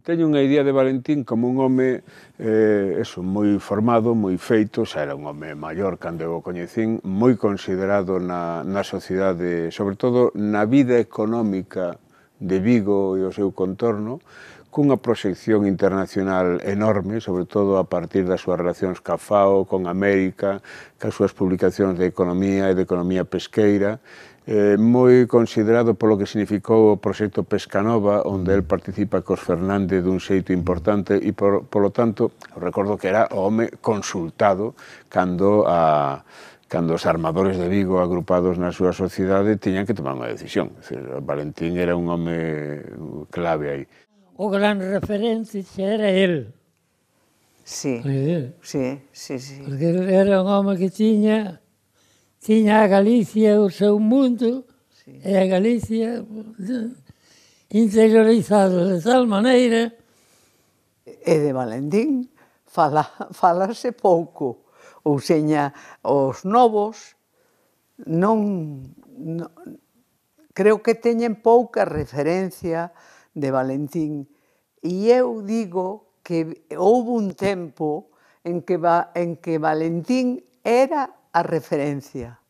Teño unha idea de Valentín como un home moi formado, moi feito, xa era un home maior cando eu o coñecín, moi considerado na sociedade, sobre todo na vida económica de Vigo e o seu contorno, cunha proxección internacional enorme, sobre todo a partir das súas relacións ca FAO, con América, cas súas publicacións de economía e de economía pesqueira, moi considerado polo que significou o proxecto Pescanova, onde el participa cos Fernández dun xeito importante e, polo tanto, recordo que era o home consultado cando os armadores de Vigo agrupados na súa sociedade tiñan que tomar unha decisión. Valentín era un home clave aí. O gran referente era el. Sí, sí. Porque era un home que tiña a Galicia o seu mundo, e a Galicia interiorizado de tal maneira. E de Valentín falase pouco, ou seña, os novos creo que teñen pouca referencia de Valentín, e eu digo que houve un tempo en que Valentín era a referencia.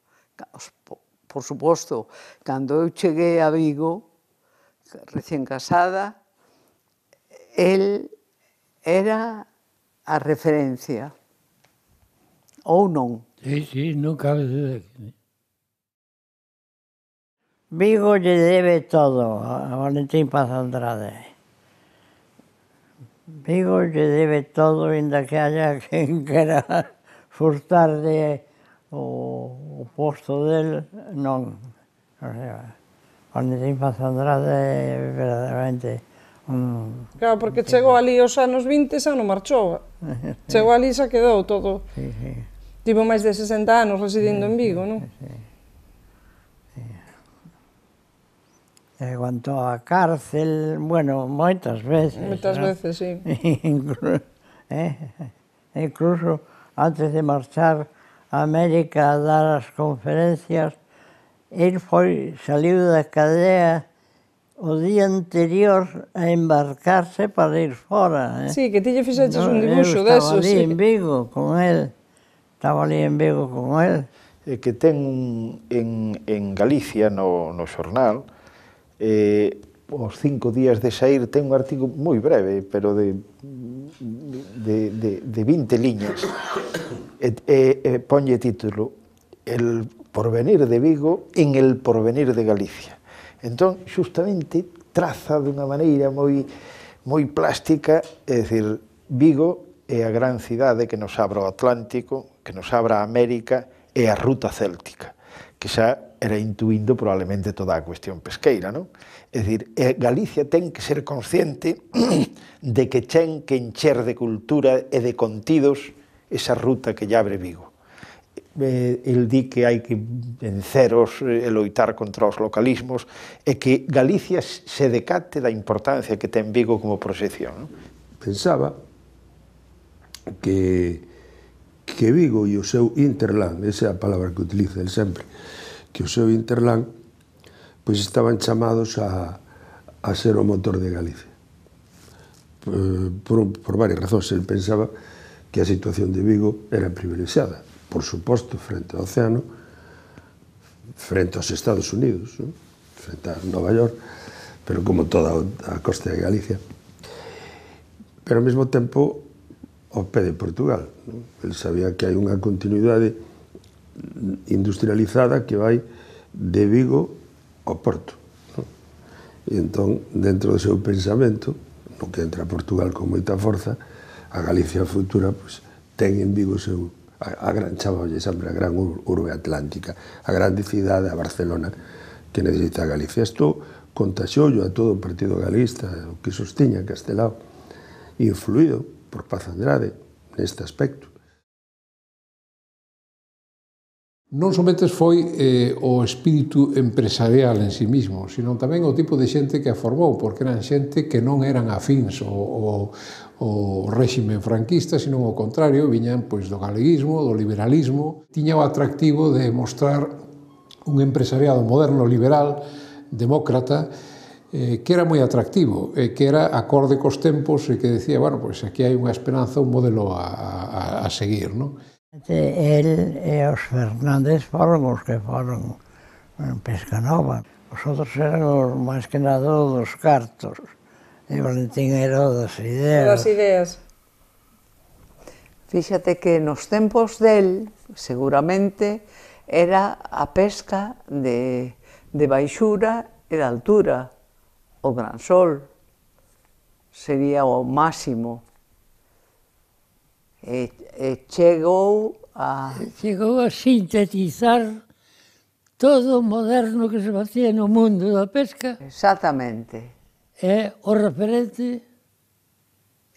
Por suposto, cando eu cheguei a Vigo, recién casada, el era a referencia. Ou non? Sí, non cabe duda. Vigo lle debe todo a Valentín Paz Andrade. Vigo lle debe todo, inda que haya quen quera furtarle o posto del, non. O sea, Valentín Paz Andrade é verdadeiramente un... Claro, porque chegou ali aos anos 20 xa non marchou. Chegou ali xa quedou todo. Sí. Tivo máis de 60 anos residindo en Vigo, non? Sí. Aguantou a cárcel, bueno, moitas veces. Moitas veces, sí. Incluso antes de marchar a América a dar as conferencias, el saliu da cadea o día anterior a embarcarse para ir fora. Sí, que ti lle fixeches un dibuixo deso, sí. Estaba ali en Vigo con él. Que ten en Galicia, no xornal, os 5 días de saír, ten un artigo moi breve, pero de 20 liñas, ponlle título El porvenir de Vigo en el porvenir de Galicia. Entón, xustamente, traza dunha maneira moi plástica, é dicir, Vigo é a gran cidade que nos abre o Atlántico, que nos abre a América e a ruta céltica, que xa era intuindo probablemente toda a cuestión pesqueira, non? É dicir, Galicia ten que ser consciente de que ten que encher de cultura e de contidos esa ruta que lle abre Vigo. El di que hai que venceros e loitar contra os localismos e que Galicia se decate da importancia que ten Vigo como proxección. Pensaba que Vigo e o seu hinterland, esa é a palabra que utiliza el sempre, que o seu hinterland pois estaban chamados a ser o motor de Galicia. Por varias razóns. El pensaba que a situación de Vigo era privilexiada, por suposto, frente ao océano, frente aos Estados Unidos, ¿no? Frente a Nova York, pero como toda a costa de Galicia. Pero ao mesmo tempo ao pé de Portugal, ¿no? El sabía que hai unha continuidade industrializada que vai de Vigo ao Porto, ¿no? E entón, dentro do seu pensamento, no que entra a Portugal con moita forza, a Galicia futura pues, ten en Vigo o seu, chamáballe sempre a gran urbe atlántica, a grande cidade, a Barcelona, que necesita a Galicia. Isto contaxoullo a todo o Partido Galista, o que sostiña Castelao, influído por Paz Andrade neste aspecto. Non somente foi o espírito empresarial en sí mismo, sino tamén o tipo de xente que a formou, porque eran xente que non eran afíns ao réxime franquista, sino ao contrario, viñan pois do galeguismo, do liberalismo. Tiña o atractivo de mostrar un empresariado moderno, liberal, demócrata, que era moi atractivo, que era acorde cos tempos e que decía, bueno, pois aquí hai unha esperanza, un modelo a seguir, non? El e os Fernández foron os que foron en Pescanova. Os outros eran os máis que nada dos cartos. E Valentín era das ideas. Das ideas. Fíxate que nos tempos del, seguramente, era a pesca de baixura e de altura. O gran sol sería o máximo. E chegou a sintetizar todo o moderno que se facía no mundo da pesca. Exactamente. E o referente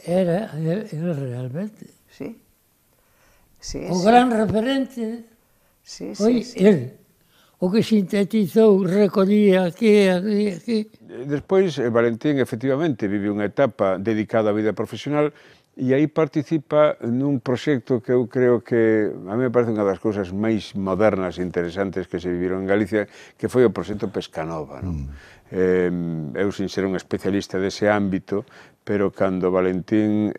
era realmente. Sí. O gran referente foi el. O que sintetizou, recollía aquí. Despois, Valentín, efectivamente, vive unha etapa dedicada á vida profesional e aí participa nun proxecto que eu creo que a mí me parece unha das cousas máis modernas e interesantes que se viviron en Galicia, que foi o proxecto Pescanova. Eu, sin ser un especialista dese ámbito, pero cando Valentín,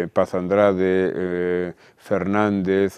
Paz Andrade, Fernández,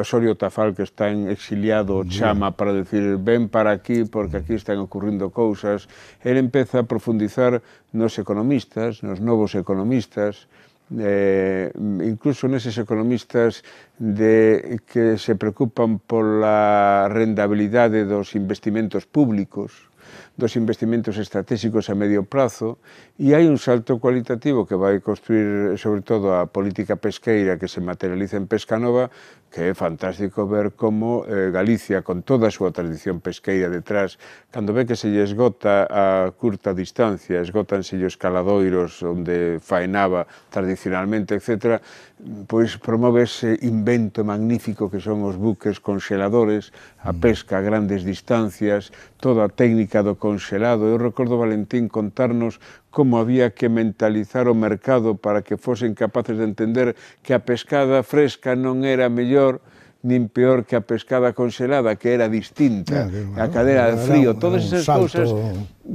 Osorio Tafal, que está exiliado, chama para decir ven para aquí porque aquí están ocurrindo cousas. Ele empeza a profundizar nos economistas, nos novos economistas, incluso neses economistas que se preocupan pola rendabilidade dos investimentos públicos, dos investimentos estratégicos a medio prazo, e hai un salto cualitativo que vai construir, sobre todo, a política pesqueira que se materializa en Pescanova, que é fantástico ver como Galicia, con toda a súa tradición pesqueira detrás, cando ve que se lle esgota a curta distancia, esgótanse os caladoiros onde faenaba tradicionalmente, etc., pois promove ese invento magnífico que son os buques congeladores, a pesca a grandes distancias, toda a técnica do congelado. Eu recordo Valentín contarnos como había que mentalizar o mercado para que fosen capaces de entender que a pescada fresca non era mellor nin peor que a pescada congelada, que era distinta, a cadera de frío, todas esas cousas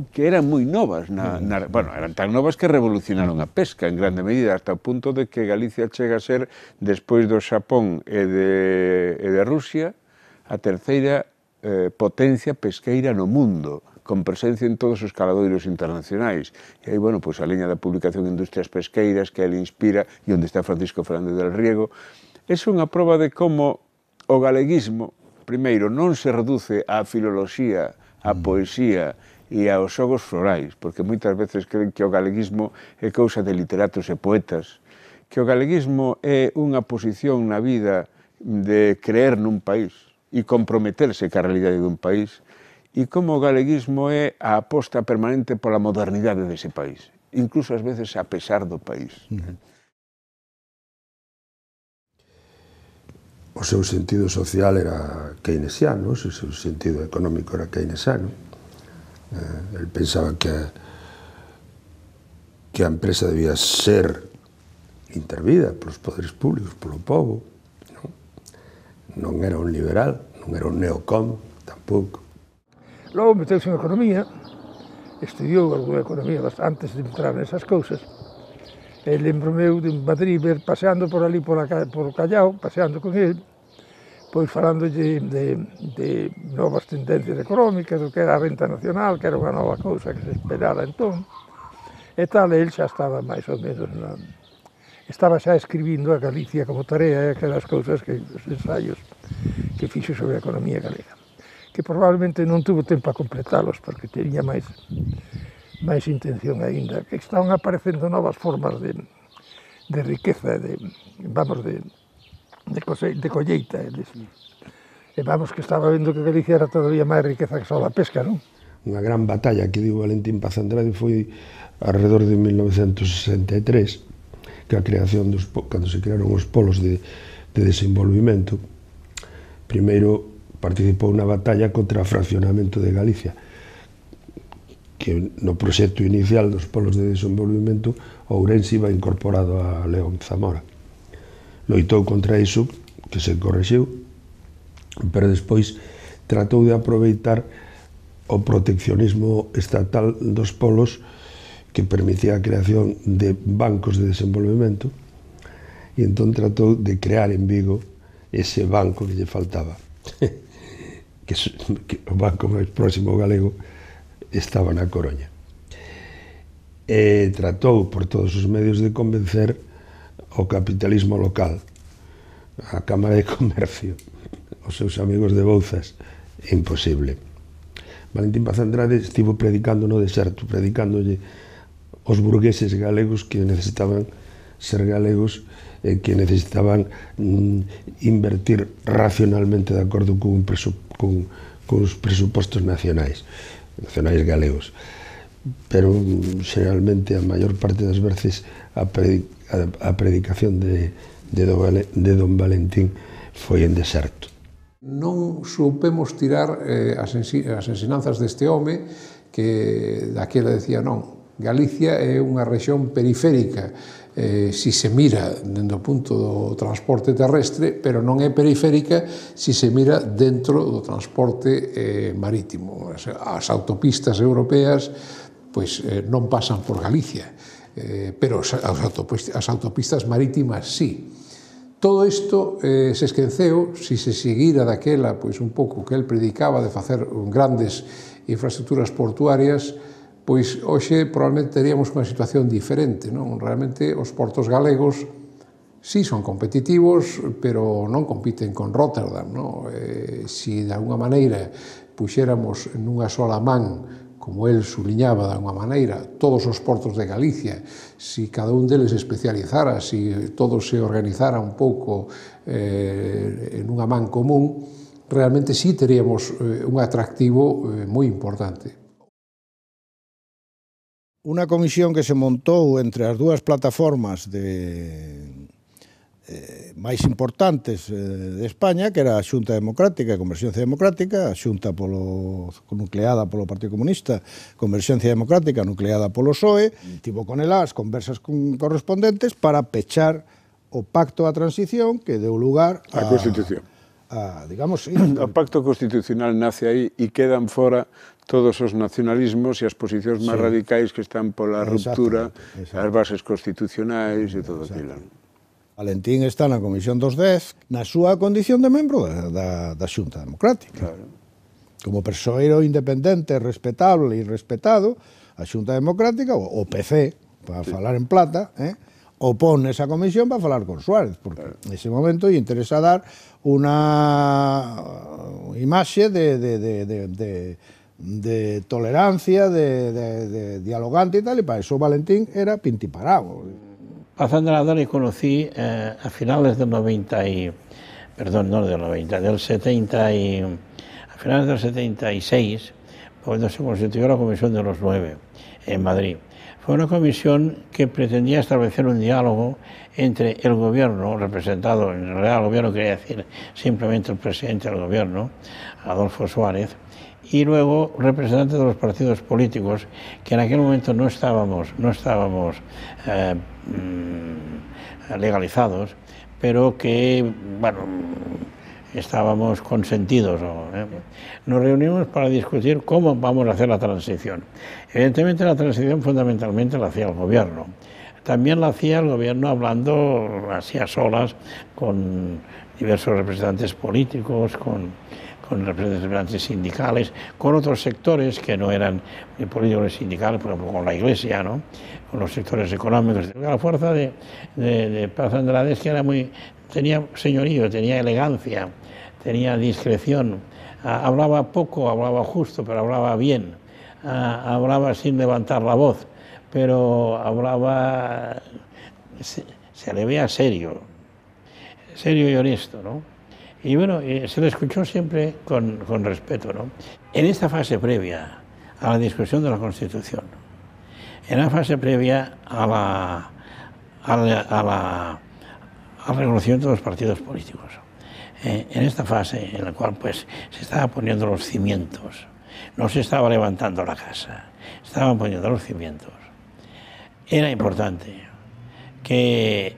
que eran moi novas. Bueno, eran tan novas que revolucionaron a pesca en grande medida, hasta o punto de que Galicia chega a ser, despois do Xapón e de Rusia, a terceira potencia pesqueira no mundo, con presencia en todos os caladoiros internacionais. E aí, bueno, pois a liña da publicación de Industrias Pesqueiras, que ele inspira, e onde está Francisco Fernández del Riego, é unha proba de como o galeguismo, primeiro, non se reduce á filoloxía, á poesía e aos xogos florais, porque moitas veces creen que o galeguismo é cousa de literatos e poetas, que o galeguismo é unha posición na vida de creer nun país e comprometerse ca realidade dun país, e como o galeguismo é a aposta permanente pola modernidade dese país, incluso ás veces a pesar do país. O seu sentido social era keynesiano, o seu sentido económico era keynesiano. El pensaba que a empresa debía ser intervida polos poderes públicos, polo povo. Non era un liberal, non era un neocom, tampouco. Logo meteuse en economía, estudiou algo de economía antes de entrar nesas cousas. E lembro-me de Madrid, ver paseando por ali por Callao, paseando con ele, pois falando de novas tendencias económicas, do que era a renta nacional, que era unha nova cousa que se esperara entón. E tal, ele xa estaba máis ou menos, estaba xa escribindo a Galicia como tarea, aquelas cousas, os ensaios que fixo sobre a economía galega, que probablemente non tuvo tempo a completalos, porque tería máis intención aínda, que estaban aparecendo novas formas de riqueza, de colleita, e vamos, que estaba vendo que Galicia era todavía máis riqueza que só a pesca, non? Unha gran batalla que digo Valentín Paz Andrade foi alrededor de 1963, que a creación cando se crearon os polos de desenvolvimento. Primeiro participou na batalla contra o fraccionamento de Galicia, que no proxecto inicial dos polos de desenvolvimento Ourense iba incorporado a León Zamora. Loitou contra iso, que se correxiu, pero despois tratou de aproveitar o proteccionismo estatal dos polos que permitía a creación de bancos de desenvolvemento e entón tratou de crear en Vigo ese banco que lle faltaba que o banco máis próximo galego estaba na Coruña e tratou por todos os medios de convencer o capitalismo local, a Cámara de Comercio, os seus amigos de Bouzas. Imposible. Valentín Paz Andrade estivo predicando no deserto, predicándolle os burgueses galegos que necesitaban ser galegos e que necesitaban invertir racionalmente de acordo con os presupostos nacionais galegos. Pero, xeralmente, a maior parte das veces a predicación de Don Valentín foi en deserto. Non soupemos tirar as ensinanzas deste home que daquela decía non, Galicia é unha rexión periférica si se mira dentro do punto do transporte terrestre, pero non é periférica si se mira dentro do transporte marítimo. As autopistas europeas pois non pasan por Galicia, pero as autopistas marítimas sí. Todo isto se esqueceu, se se seguira daquela pois un pouco que el predicaba de facer grandes infraestructuras portuarias, pois hoxe probablemente teríamos unha situación diferente, non? Realmente os portos galegos sí son competitivos, pero non compiten con Rotterdam, non? Se de alguna maneira puxéramos nunha sola man, como el subliñaba de alguna maneira, todos os portos de Galicia, se cada un deles especializara, se todos se organizara un pouco en unha man común, realmente sí teríamos un atractivo moi importante. Unha comisión que se montou entre as dúas plataformas máis importantes de España, que era a Xunta Democrática e Converxencia Democrática, a Xunta nucleada polo Partido Comunista, Converxencia Democrática nucleada polo PSOE, tivo con ela as conversas correspondentes para pechar o pacto da transición que deu lugar a Constitución. Digamos, o pacto constitucional nace aí e quedan fora todos os nacionalismos e as posicións máis radicais que están pola ruptura, as bases constitucionais e todo aquilo. Valentín está na Comisión dos 10 na súa condición de membro da Xunta Democrática. Como persoeiro independente, respetable e respetado, a Xunta Democrática, o PC, para falar en plata, opón esa comisión para falar con Suárez, porque nese momento lle interesa dar unha imaxe de tolerancia, de dialogante e tal, e para eso Valentín era pintiparado. Paz Andrade le conocí a finales del 70 a finales del 76, cuando se constituyó la Comisión de los 9 en Madrid. Fue una comisión que pretendía establecer un diálogo entre el gobierno, representado en realidad el gobierno, quería decir simplemente el presidente del gobierno, Adolfo Suárez, y luego representantes de los partidos políticos, que en aquel momento no estábamos legalizados, pero que, bueno, estábamos consentidos. Nos reunimos para discutir cómo vamos a hacer la transición. Evidentemente la transición fundamentalmente la hacía el gobierno. También la hacía el gobierno hablando así a solas con diversos representantes políticos, con representantes sindicales, con otros sectores que no eran políticos ni sindicales, por ejemplo con la Iglesia, ¿no? Con los sectores económicos. La fuerza de Paz Andrade es que tenía señorío, tenía elegancia, tenía discreción, hablaba poco, hablaba justo, pero hablaba bien, hablaba sin levantar la voz, pero hablaba, se le veía serio y honesto, ¿no? Y bueno, se le escuchó siempre con respeto, ¿no? En esta fase previa a la discusión de la Constitución, en la fase previa al reconocimiento de los partidos políticos, en esta fase en la cual pues se estaban poniendo los cimientos, no se estaba levantando la casa, estaban poniendo los cimientos, era importante que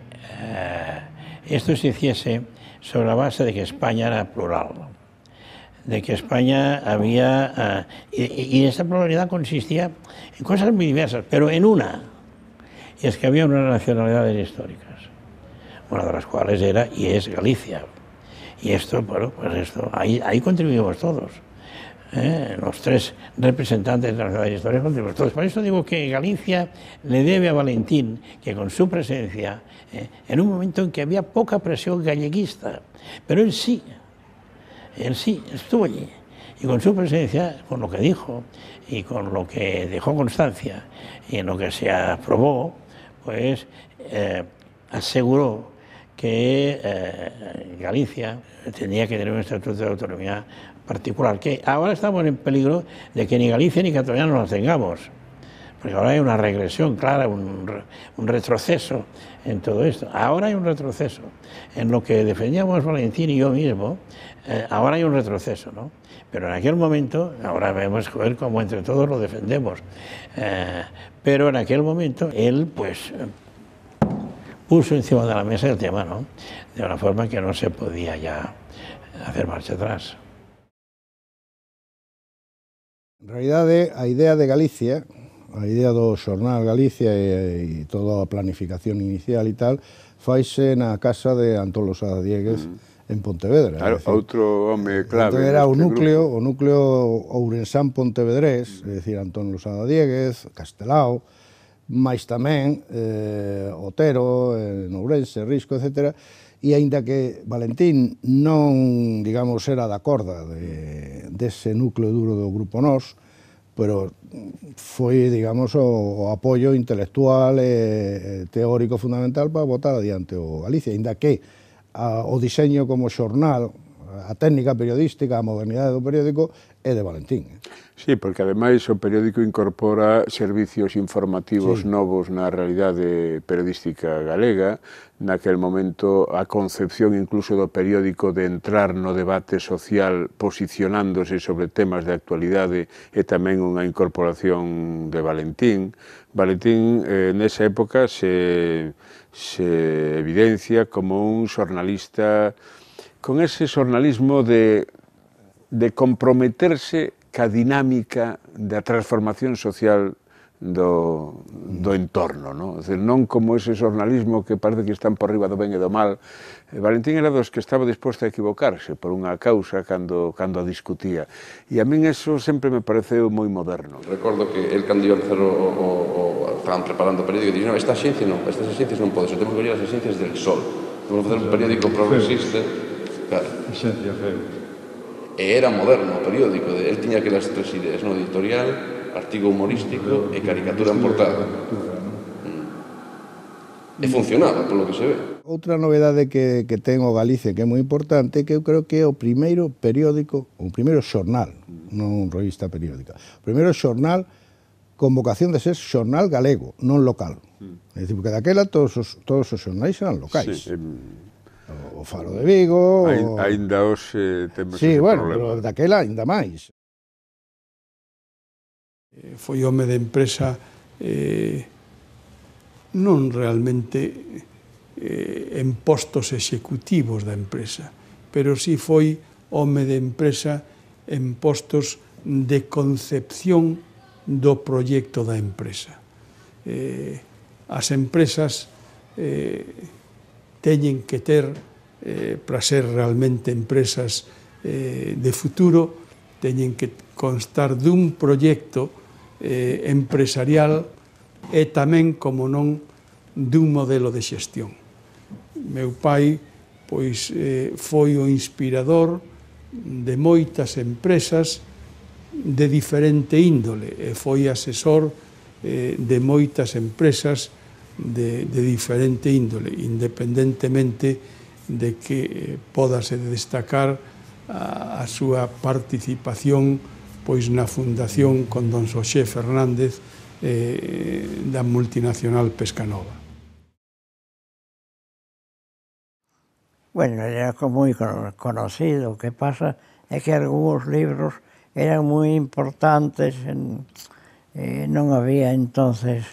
esto se hiciese sobre la base de que España era plural, de que España había... y esta pluralidad consistía en cosas muy diversas, pero en una, y es que había unas nacionalidades históricas, una de las cuales era y es Galicia. Y esto, bueno, pues esto, ahí contribuimos todos. Los tres representantes de la historia contribuimos todos. Por eso digo que Galicia le debe a Valentín que con su presencia, en un momento en que había poca presión galleguista, pero él sí estuvo allí. Y con su presencia, con lo que dijo y con lo que dejó constancia y en lo que se aprobó, pues aseguró que Galicia tenía que tener un estatuto de autonomía particular, que ahora estamos en peligro de que ni Galicia ni Cataluña no las tengamos, porque ahora hay una regresión clara, un retroceso en todo esto. Ahora hay un retroceso. En lo que defendíamos Valentín y yo mismo, ahora hay un retroceso, ¿no? Pero en aquel momento, ahora vemos ver cómo entre todos lo defendemos, pero en aquel momento él, pues, puso encima de la mesa el tema, ¿no? De una forma que no se podía ya hacer marcha atrás. En realidade, a idea de Galicia, a idea do xornal Galicia e toda a planificación inicial e tal, faise na casa de Antón Losada Dieguez en Pontevedra. Claro, outro home clave. Entón era o núcleo ourensán-pontevedrés, é dicir, Antón Losada Dieguez, Castelao, máis tamén Otero, Nourense, Risco, etc. E aínda que Valentín non, digamos, era da corda dese núcleo duro do Grupo Nós, pero foi, digamos, o apoio intelectual e teórico fundamental para botar adiante o Galicia, aínda que o diseño como xornal, a técnica periodística, a modernidade do periódico é de Valentín. Sí, porque ademais o periódico incorpora servicios informativos novos na realidade periodística galega. Naquel momento a concepción incluso do periódico de entrar no debate social posicionándose sobre temas de actualidade é tamén unha incorporación de Valentín. Valentín nesa época se evidencia como un xornalista con ese xornalismo de comprometerse ca dinámica da transformación social do entorno, non? É dicir, non como ese xornalismo que parece que están por riba do ben e do mal. Valentín era dos que estaba disposto a equivocarse por unha causa cando a discutía. E a min eso sempre me pareceu moi moderno. Recordo que el cando iba a empezar estaban preparando o periódico e dixen, estas axencias non podes, temos que coller as axencias del Sol. Temos que facer un periódico progresista. Claro. E era moderno o periódico, el tiña aquelas tres ideas, no? Editorial, artigo humorístico e caricatura en portada. E funcionaba, polo que se ve. Outra novedade que ten o Galicia que é moi importante, que eu creo que é o primeiro periódico, o primeiro xornal, non revista periódica, o primeiro xornal con vocación de ser xornal galego, non local. É dicir, porque daquela todos os xornais eran locais. Sí, o Faro de Vigo... Ainda hoxe temos ese problema. Sí, bueno, pero daquela ainda máis. Foi home de empresa non realmente en postos executivos da empresa, pero sí foi home de empresa en postos de concepción do proxecto da empresa. As empresas teñen que ter, para ser realmente empresas de futuro, teñen que constar dun proxecto empresarial e tamén, como non, dun modelo de xestión. Meu pai, pois, foi o inspirador de moitas empresas de diferente índole e foi asesor de moitas empresas de diferente índole, independentemente de que podase destacar a súa participación pois na fundación con don Xosé Fernández da multinacional Pescanova. Bueno, era moi conocido. O que pasa é que algúns libros eran moi importantes, non había entonces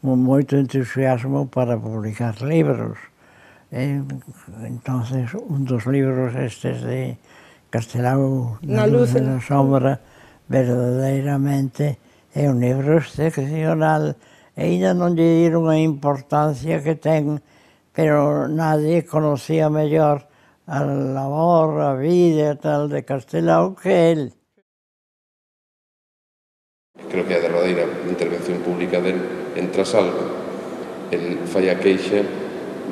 moito entusiasmo para publicar libros. Entonces, un dos libros estes Castelao Na na luz luz e na sombra, verdadeiramente é un libro excepcional. E ainda non lle dieron a importancia que ten, pero nadie conocía mellor a labor, a vida e tal de Castelao que él. Creo que a derradeira intervención pública del en Trasalgo, el fai a queixa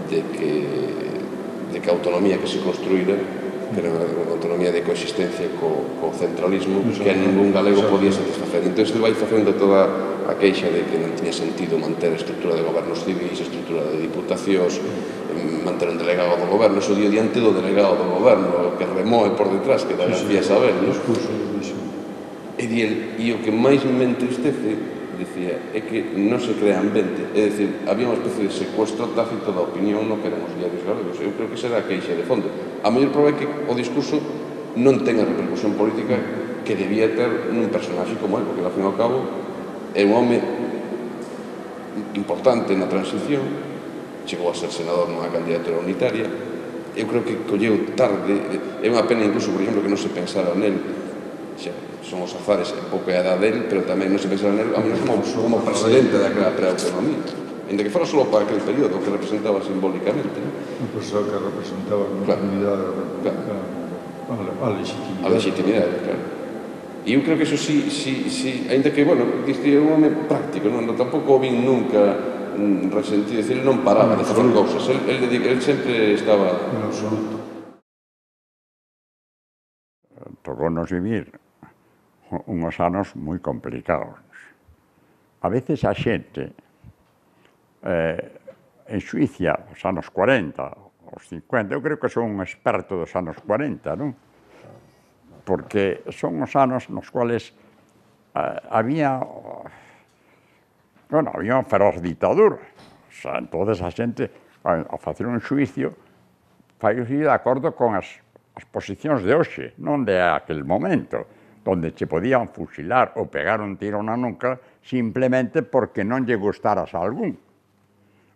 de que a autonomía que se construíra, que era unha autonomía de coexistencia co centralismo, que a ningún galego podía satisfacer. Entón, ele vai facendo toda a queixa de que non tiña sentido manter a estrutura de gobernos civis, a estrutura de diputacións, manter un delegado do goberno, eso dio diante do delegado do goberno, que remoe por detrás, que da García Sabel, non? E o que máis me entristece, dicía, é que non se crea ambiente, é dicir, había unha especie de secuestro tácito da opinión no que eran os diarios galegos. Eu creo que esa era a queixa de fondo. A mellor prova é que o discurso non ten a repercusión política que debía ter nun personaxe como él, porque, ao fin e ao cabo, é un home importante na transición, chegou a ser senador nunha candidatura unitaria. Eu creo que colleu tarde, é unha pena incluso, por exemplo, que non se pensara nel, xa, son os azares, un pouco a edad del, pero tamén non se pensaba nel, a menos como presidente daquela preautonomía, ainda que fora só para aquel período que representaba simbólicamente. Un profesor que representaba a continuidade a legitimidade. A legitimidade, claro. E eu creo que eso sí, ainda que, bueno, diste un home práctico, non tampouco o vin nunca resentido, ele non paraba de facer cousas, el sempre estaba... En absoluto. Tocounos vivir unhos anos moi complicados. A veces a xente enxuicia os anos 40, os 50, eu creo que son un experto dos anos 40, non? Porque son os anos nos cuales había unha feroz ditadura. O sea, entonces a xente, ao facer un xuicio, fai de acordo con as posicións de hoxe, non de aquel momento, onde che podían fusilar ou pegar un tiro na nuca simplemente porque non lle gustaras a algún.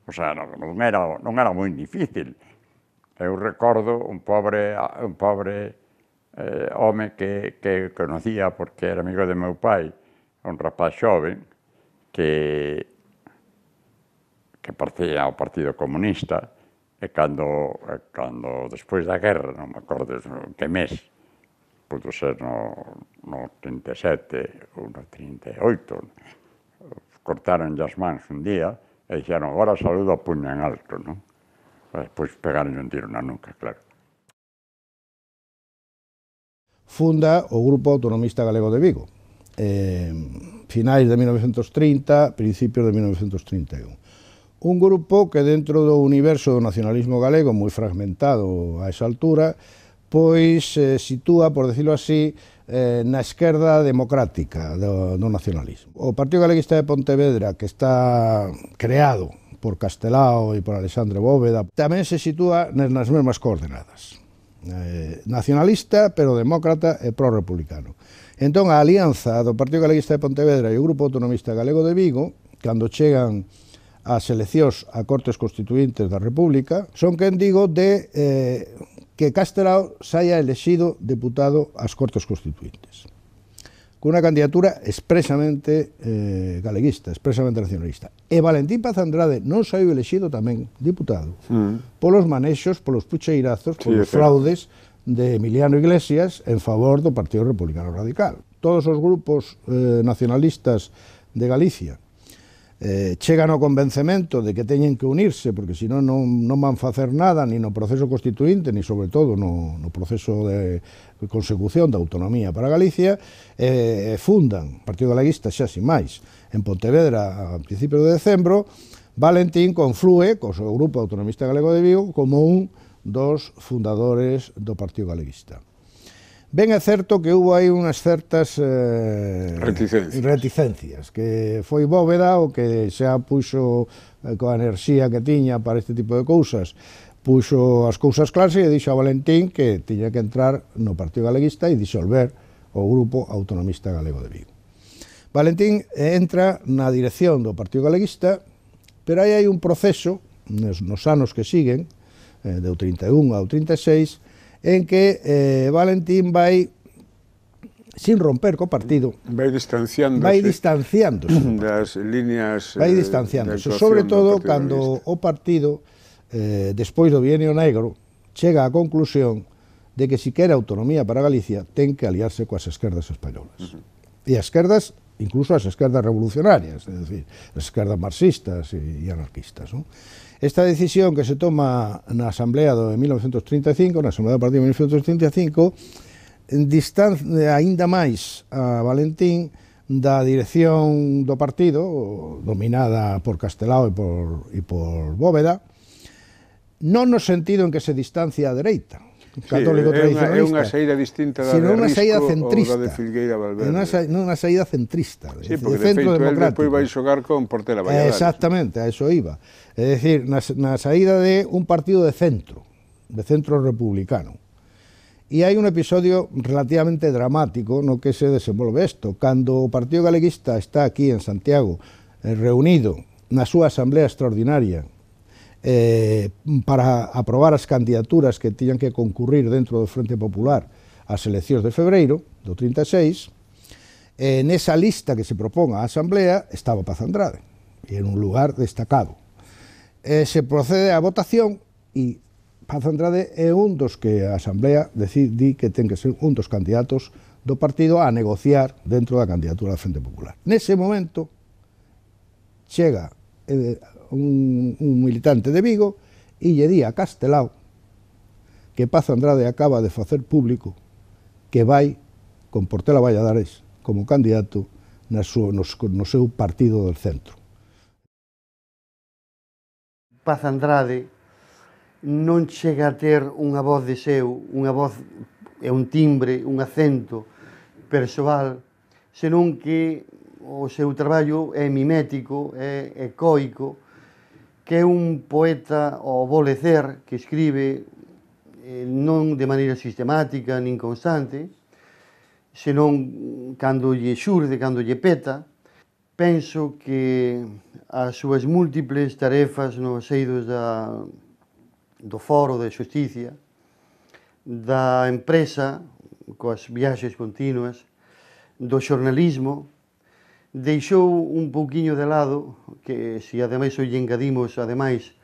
O sea, non era moi difícil. Eu recordo un pobre home que conocía porque era amigo de meu pai, un rapaz xoven que pertencía ao Partido Comunista, e cando despois da guerra, non me acordo que mes, pudo ser no 37 ou no 38, cortaron as mans un día e dixeron, agora saludo a puño en alto, non? Despois pegaron un tiro na nuca, claro. Funda o Grupo Autonomista Galego de Vigo, finais de 1930, principios de 1931. Un grupo que dentro do universo do nacionalismo galego, moi fragmentado a esa altura, pois se sitúa, por decirlo así, na esquerda democrática do nacionalismo. O Partido Galeguista de Pontevedra, que está creado por Castelao e por Alexandre Bóveda, tamén se sitúa nas mesmas coordenadas. Nacionalista, pero demócrata e pro-republicano. Entón, a alianza do Partido Galeguista de Pontevedra e o Grupo Autonomista Galego de Vigo, cando chegan as eleccións a Cortes Constituíntes da República, son quen digo de que Castelao saia elexido deputado ás Cortes Constituíntes, cunha candidatura expresamente galeguista, expresamente nacionalista. E Valentín Paz Andrade non saiu elexido tamén diputado polos manexos, polos pucheirazos, polos fraudes de Emiliano Iglesias en favor do Partido Republicano Radical. Todos os grupos nacionalistas de Galicia chegan ao convencemento de que teñen que unirse, porque senón non van facer nada ni no proceso constituinte, ni sobre todo no proceso de consecución da autonomía para Galicia, fundan, Partido Galeguista xa sin máis, en Pontevedra a principios de decembro. Valentín conflúe co seu Grupo Autonomista Galego de Vigo como un dos fundadores do Partido Galeguista. Ben é certo que hubo aí unhas certas reticencias, que foi Bóveda o que xa puxo coa enerxía que tiña para este tipo de cousas, puxo as cousas claras e dixo a Valentín que tiña que entrar no Partido Galeguista e disolver o Grupo Autonomista Galego de Vigo. Valentín entra na dirección do Partido Galeguista, pero aí hai un proceso nos anos que siguen, do 31 ao 36, en que Valentín vai, sin romper co partido, vai distanciándose das líneas vai distanciándose, sobre todo cando o partido, despois do Bienio Negro, chega á conclusión de que si quere autonomía para Galicia ten que aliarse coas esquerdas españolas. E as esquerdas, incluso as esquerdas revolucionarias, é dicir, as esquerdas marxistas e anarquistas. Esta decisión que se toma na Asamblea de 1935, na Asamblea do Partido de 1935, distancia aínda máis a Valentín da dirección do partido, dominada por Castelao e por Bóveda, non no sentido en que se distancia a dereita, católico tradicionalista. É unha saída distinta da de Risco ou da de Filgueira Valverde. Unha saída centrista, sí, porque de feito ele depois vai xogar con Portela Valladares. Exactamente, a eso iba. É dicir, na saída de un partido de centro republicano. E hai un episodio relativamente dramático no que se desenvolve isto. Cando o Partido Galeguista está aquí en Santiago, reunido na súa asamblea extraordinaria, para aprobar as candidaturas que tiñan que concurrir dentro do Frente Popular ás eleccións de febreiro do 36, nesa lista que se propón á Asamblea estaba Paz Andrade, e en un lugar destacado. Se procede á votación e Paz Andrade é un dos que a Asamblea decide que ten que ser un dos candidatos do partido a negociar dentro da candidatura do Frente Popular. Nese momento chega un militante de Vigo e lle di a Castelao que Paz Andrade acaba de facer público que vai con Portela Valladares como candidato no seu partido del centro. Paz Andrade non chega a ter unha voz de seu, unha voz e un timbre, un acento persoal, senón que o seu traballo é mimético, é ecoico, que é un poeta ao volecer que escribe non de maneira sistemática nin constante, senón cando lle xurde, cando lle peta. Penso que as súas múltiples tarefas nos eidos do Foro de Xusticia, da empresa, coas viaxes continuas, do xornalismo, deixou un pouquiño de lado, que se ademais hoxe engadimos ademais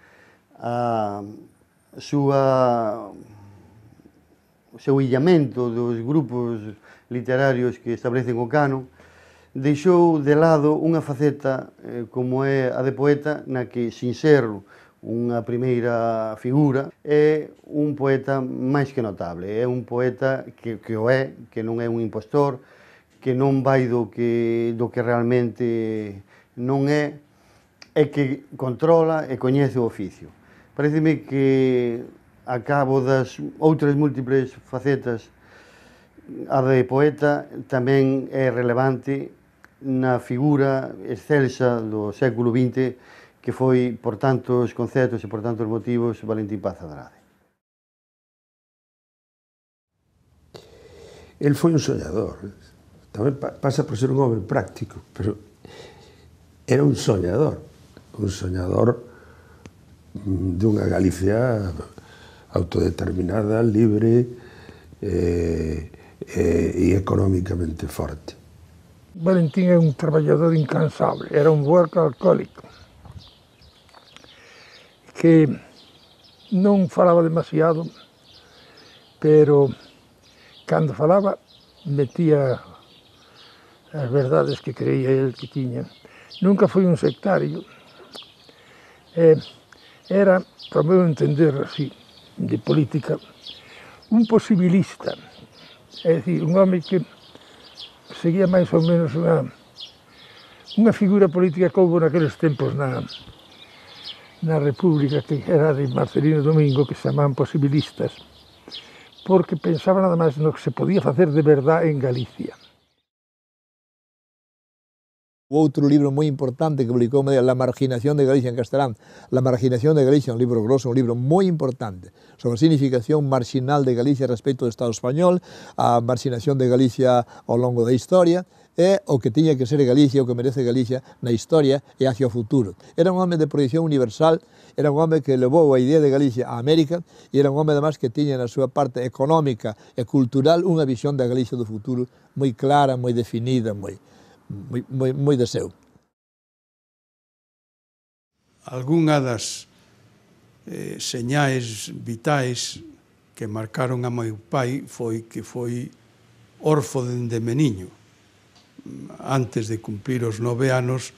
o seu illamento dos grupos literarios que establecen o canon, deixou de lado unha faceta como é a de poeta, na que, sin ser unha primeira figura, é un poeta máis que notable, é un poeta que o é, que non é un impostor, que non vai do que realmente non é, e que controla e coñece o oficio. Pareceme que, a cabo das outras múltiples facetas, a de poeta tamén é relevante na figura excelsa do século XX que foi, por tantos conceptos e por tantos motivos, Valentín Paz Andrade. El foi un soñador. Tamén pasa por ser un home práctico, pero era un soñador dunha Galicia autodeterminada, libre e económicamente forte. Valentín é un traballador incansable, era un workaholic que non falaba demasiado, pero cando falaba metía as verdades que creía el que tiña. Nunca foi un sectario. Era, para meu entender así, de política, un posibilista. É dicir, un home que seguía máis ou menos unha figura política que houve naqueles tempos na República, que era de Marcelino Domingo, que se chamaban posibilistas, porque pensaba nada máis no que se podía facer de verdad en Galicia. Outro libro moi importante que publicou La marginación de Galicia en castelán. La marginación de Galicia, un libro grosso, un libro moi importante sobre a significación marxinal de Galicia respecto do Estado español, a marxinación de Galicia ao longo da historia, é o que tiña que ser Galicia, o que merece Galicia na historia e hacia o futuro. Era un home de proyección universal, era un home que levou a idea de Galicia a América e era un home, además, que tiña na súa parte económica e cultural unha visión da Galicia do futuro moi clara, moi definida, moi de seu. Algunha das señais vitais que marcaron a meu pai foi que foi orfo dende meniño. Antes de cumplir os 9 anos,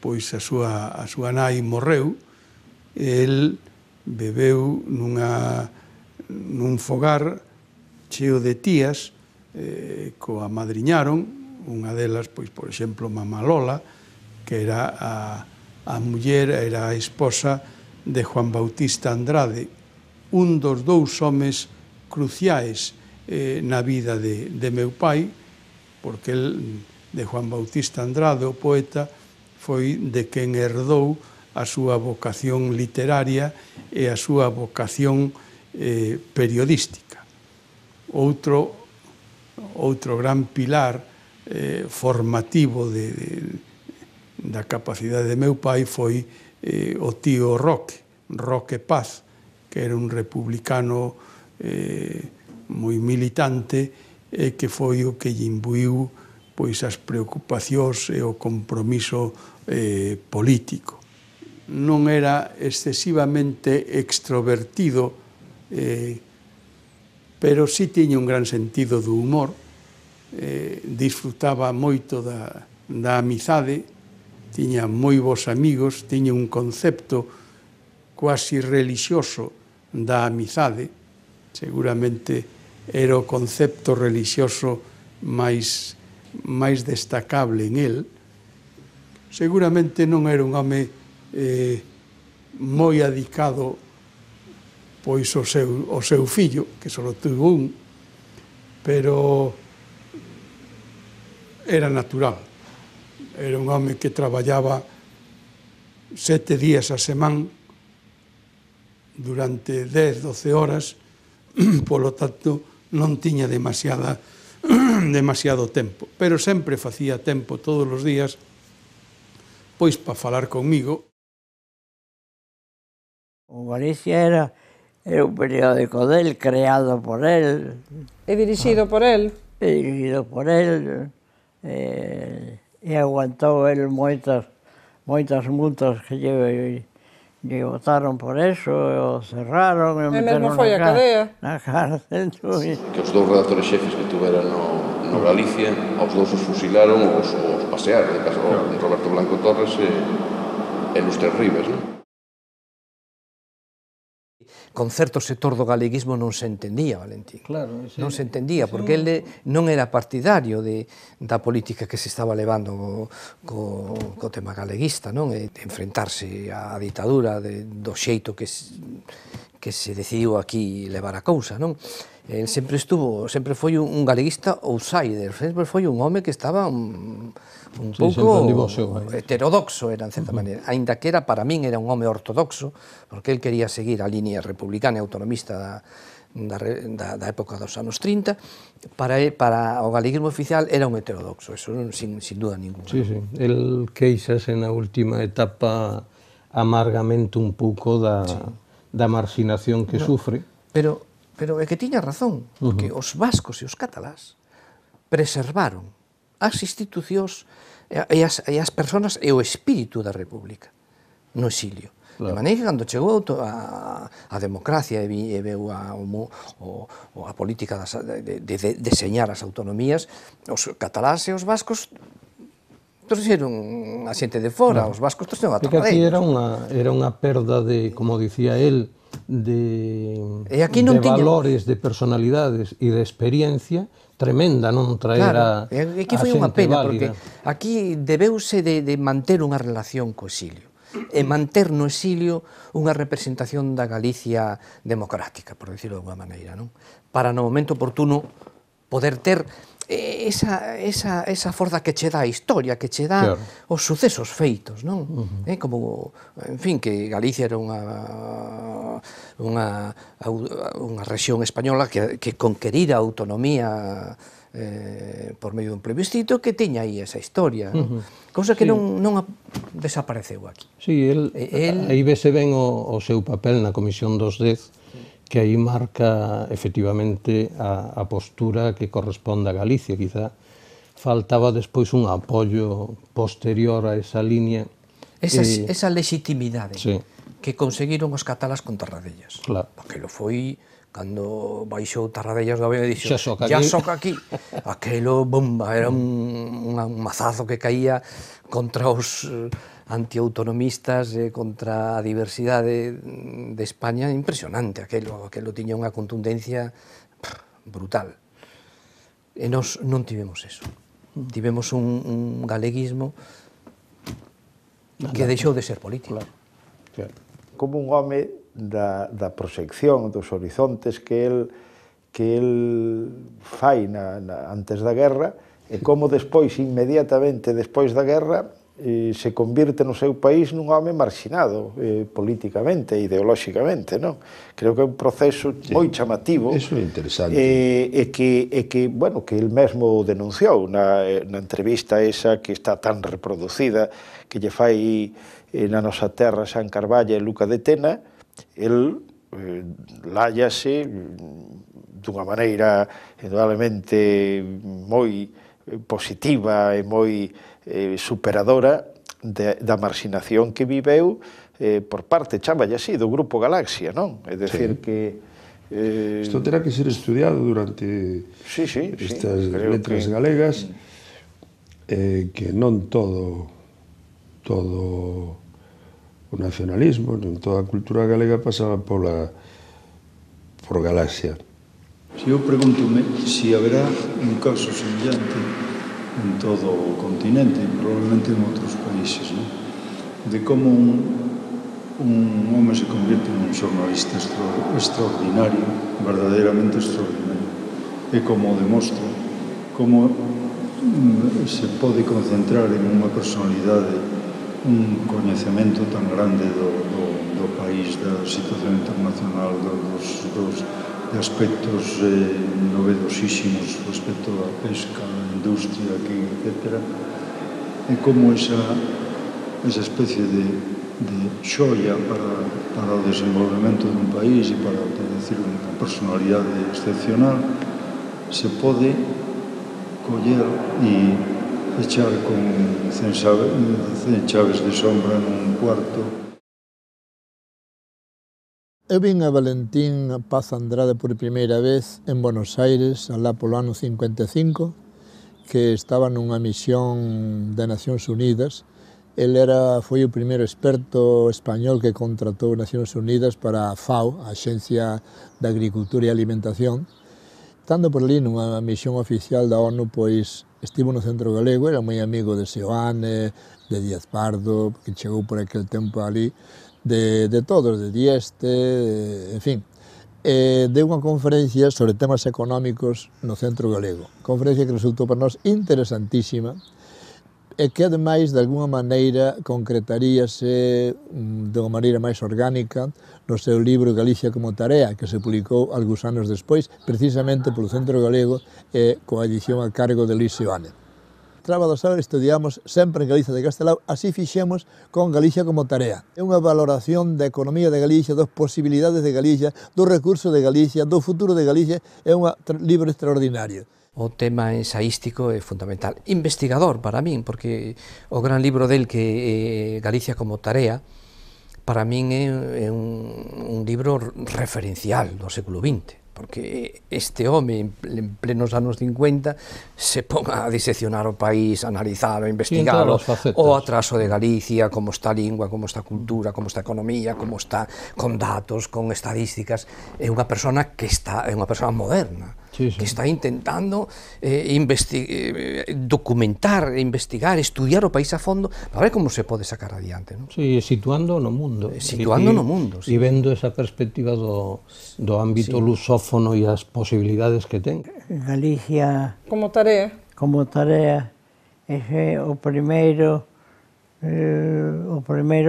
pois a súa nai morreu, e el bebeu nun fogar cheo de tías, coa madriñaron, unha delas, pois, por exemplo, Mamá Lola, que era a muller, era a esposa de Juan Bautista Andrade, un dos dous homes cruciais na vida de meu pai, porque el, de Juan Bautista Andrade, o poeta, foi de quen herdou a súa vocación literaria e a súa vocación periodística. Outro gran pilar formativo da capacidade de meu pai foi o tío Roque Paz, que era un republicano moi militante e que foi o que lle imbuiu pois as preocupacións e o compromiso político. Non era excesivamente extrovertido, pero sí tiña un gran sentido do humor, disfrutaba moito da amizade, tiña moi bons amigos, tiña un concepto quasi relixioso da amizade, seguramente era o concepto relixioso máis destacable en el. Seguramente non era un home moi adicado pois ao seu fillo, que só tuvo un, pero era natural. Era un home que traballaba 7 días a semana durante 10-12 horas, polo tanto non tiña demasiado tempo, pero sempre facía tempo todos os días pois para falar comigo. O Galicia era un periódico del, creado por él. E dirixido por él. E dirixido por él. E aguantou el moitas multas que lle botaron por eso, o cerraron, e mesmo foi a cadea. Na cárcel. Que os dous redactores xefes que tuveran no Galicia, aos dous os fusilaron ou os pasearon, de caso Roberto Blanco Torres e Lustre Ribes, non? Con certo sector do galeguismo non se entendía, Valentín. Claro, non se entendía, porque ele non era partidario da política que se estaba levando co tema galeguista, non? De enfrentarse á ditadura do xeito que se decidiu aquí levar a cousa, non? El sempre foi un galeguista outsider, sempre foi un home que estaba un pouco heterodoxo, era en certa maneira, aínda que para min era un home ortodoxo, porque el quería seguir a línea republicana e autonomista da época dos anos 30, para o galeguismo oficial era un heterodoxo, eso sin duda ninguna. Sí, sí, el queixase na última etapa amargamente un pouco da marxinación que sufre. Pero é que tiña razón, porque os vascos e os catalás preservaron as institucións e as persoas e o espírito da República no exilio. De maneira que cando chegou a democracia e veu a política de deseñar as autonomías, os catalás e os vascos trouxeron a xente de fora, os vascos trouxeron a torradeiros. Aquí era unha perda de, como dicía él, de valores, de personalidades e de experiencia tremenda, non traer a xente válida. Aquí foi unha pena, porque aquí debeuse de manter unha relación co exilio e manter no exilio unha representación da Galicia democrática, por decirlo de alguma maneira, non? Para no momento oportuno poder ter esa forza que che dá a historia, que che dá os sucesos feitos, non? Como, en fin, que Galicia era unha rexión española que conquerira a autonomía por medio dun plebiscito que tiña aí esa historia, cousa que non desapareceu aquí. Sí, aí vese ben o seu papel na Comisión dos 10, que aí marca efectivamente a postura que corresponde a Galicia. Quizá faltaba despois un apoio posterior a esa línea. Esa legitimidade que conseguiron os catalás con Tarradellas. Aquilo foi cando baixou Tarradellas do avión e dixo ya soca aquí. Aquilo, bomba, era un mazazo que caía contra os antiautonomistas, contra a diversidade de España, impresionante. Aquilo tiña unha contundencia brutal. E nós non tivemos eso. Tivemos un galeguismo que deixou de ser político. Como un home da proxección dos horizontes que el fai antes da guerra, e como despois, inmediatamente despois da guerra, se convirte no seu país nun home marxinado políticamente, ideolóxicamente, non? Creo que é un proceso moi chamativo. Eso é interesante. E que, bueno, que el mesmo denunciou na entrevista esa que está tan reproducida, que lle fai na nosa terra San Carballo e Luca de Tena. El lállase dunha maneira indudablemente moi positiva e moi superadora da marxinación que viveu por parte, chámalle así, do Grupo Galaxia, non? É dicir que... Isto terá que ser estudiado durante estas letras galegas, que non todo o nacionalismo, non toda a cultura galega pasaba por Galaxia. Eu pregúntome se haberá un caso semellante en todo o continente e probablemente en outros países, non? De como un home se convierte en un xornalista extraordinario, verdadeiramente extraordinario, e como demostra como se pode concentrar en unha personalidade un coñecemento tan grande do país, da situación internacional, de aspectos novedosísimos respecto á pesca, á industria aquí, etc. E como esa especie de xoia para o desenvolvemento dun país e para decir unha personalidade excepcional se pode coller e echar con 100 chaves de sombra nun cuarto. Eu vin a Valentín Paz Andrade por primeira vez en Buenos Aires, alá polo ano 55, que estaba nunha misión de Nacións Unidas. El foi o primeiro experto español que contratou Nacións Unidas para a FAO, a Axencia de Agricultura e Alimentación. Estando por ali nunha misión oficial da ONU, pois estivo no Centro Galego, era moi amigo de Seoane, de Díaz Pardo, que chegou por aquel tempo ali, de todos, de Dieste, en fin. Deu unha conferencia sobre temas económicos no Centro Galego. Conferencia que resultou para nós interesantísima e que, ademais, de alguna maneira, concretaríase de unha maneira máis orgánica no seu libro Galicia como Tarea, que se publicou algúns anos despois, precisamente polo Centro Galego e coa edición a cargo de Luis Seoane. Traba do Saber estudiamos sempre en Galicia de Castelao, así fixemos con Galicia como Tarea. É unha valoración da economía de Galicia, das posibilidades de Galicia, do recurso de Galicia, do futuro de Galicia, é un libro extraordinario. O tema ensaístico é fundamental. Investigador para min, porque o gran libro del que é Galicia como Tarea, para min é un libro referencial do século XX, porque este home en plenos anos 50 se pon a diseccionar o país, a analizar, a investigar o atraso de Galicia, como está a lingua, como está a cultura, como está a economía, como está con datos, con estadísticas. É unha persona que é unha persona moderna, que está intentando documentar, investigar, estudiar o país a fondo para ver como se pode sacar adiante. Sí, situando no mundo. Situando no mundo. E vendo esa perspectiva do ámbito lusófono e as posibilidades que ten. Como Tarea. Como Tarea. Ese é o primeiro